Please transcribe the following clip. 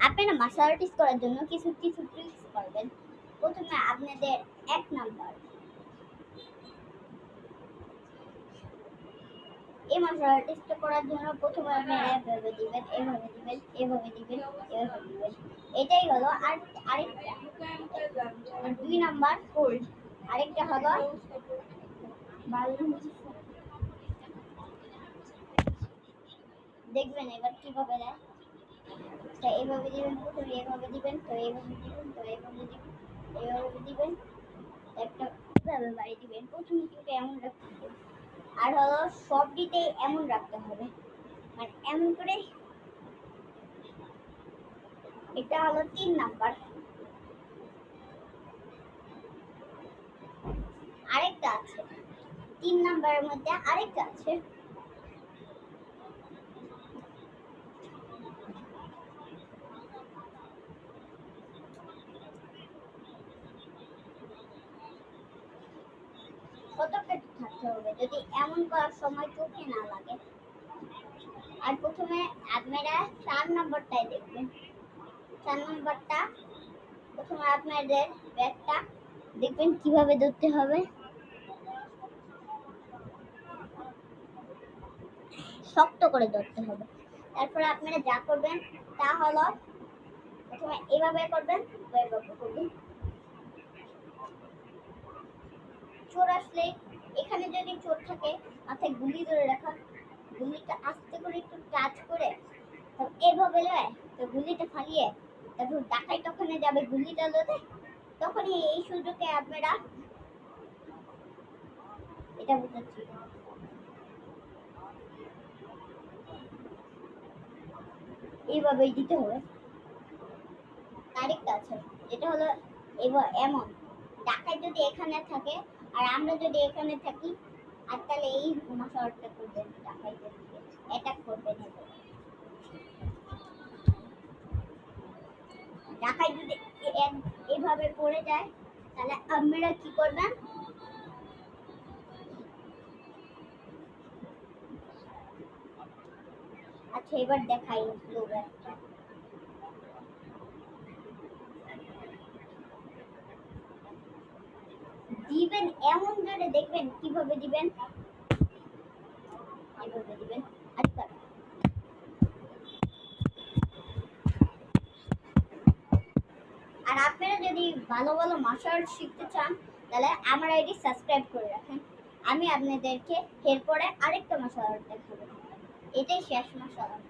আপনারা martial artist করার জন্য কিছু কিছু ট্রিক্স করবেন। প্রথমে আপনাদের ১ নাম্বার, এই মার্শাল আর্টিস্টটা করার জন্য প্রথমে আপনারা এভাবে দিবেন, এভাবে দিবেন, এভাবে দিবেন, এভাবে দিবেন। এটাই হলো। আর আরেকটা, আর ২ নাম্বার হোল্ড। আরেকটা হলো দেখবেন এবার কিভাবে দেয়। তো এইভাবে দিবেন, প্রথমে এভাবে দিবেন, তো এইভাবে দিবেন, তো এইভাবে দিবেন, এইভাবে দিবেন, একটা ভাবে বাড়ি দিবেন। প্রথমে কিন্তু এমন রাখতে হবে, আর হলো সব দিতেই এমন রাখতে হবে, মানে এমন করে। এটা হলো ৩ নাম্বার। আরেকটা আছে, ৩ নাম্বারের মধ্যে আরেকটা আছে। সতর্ক থাকতে হবে যদি এমন করার সময় চোখে না লাগে। আর প্রথমে আপনারা ৪ নাম্বারটাই দেখবেন। ৪ নাম্বারটা প্রথমে আপনাদের ব্যাগটা দেখবেন কিভাবে ধরতে হবে। শক্ত করে ধরতে হবে। তারপরে আপনারা যা করবেন তা হলো প্রথমে এভাবে করবেন, এভাবে করবেন। চোর আসলে এখানে যদি চোর থাকে মাথায় গুলি ধরে রাখা, গুলিটা আস্তে করে একটু টাচ করে এভাবে লয়, তো গুলিটা ফালিয়ে তারপর ডাকাই তখন যাবে গুলিটা লোতে, তখনই এই সুযোগে আপনারা এটা বুঝাচ্ছি, এইভাবেই দিতে হবে। আরেকটা আছে, এটা হলো এবার এমন ডাকাই যদি এখানে থাকে আর আমরা যদি এখানে থাকি, আর তাহলে এই মশাটা করবেন, ডাকাইতে অ্যাটাক করবেন। ডাকাই যদি এভাবে পড়ে যায় তাহলে আপনারা কি করবেন, আচ্ছা এবার দেখাই লোক একটা দিবেন, এমন জোরে দেখবেন কিভাবে দিবেন, এভাবে দিবেন। আচ্ছা, আর আপনারা যদি ভালো ভালো মার্শাল আর্ট শিখতে চান তাহলে আমার আইডি সাবস্ক্রাইব করে রাখেন। আমি আপনাদেরকে এরপরে আরেকটা মার্শাল আর্ট দেখাবো। এটাই শেষ মার্শাল আর্ট।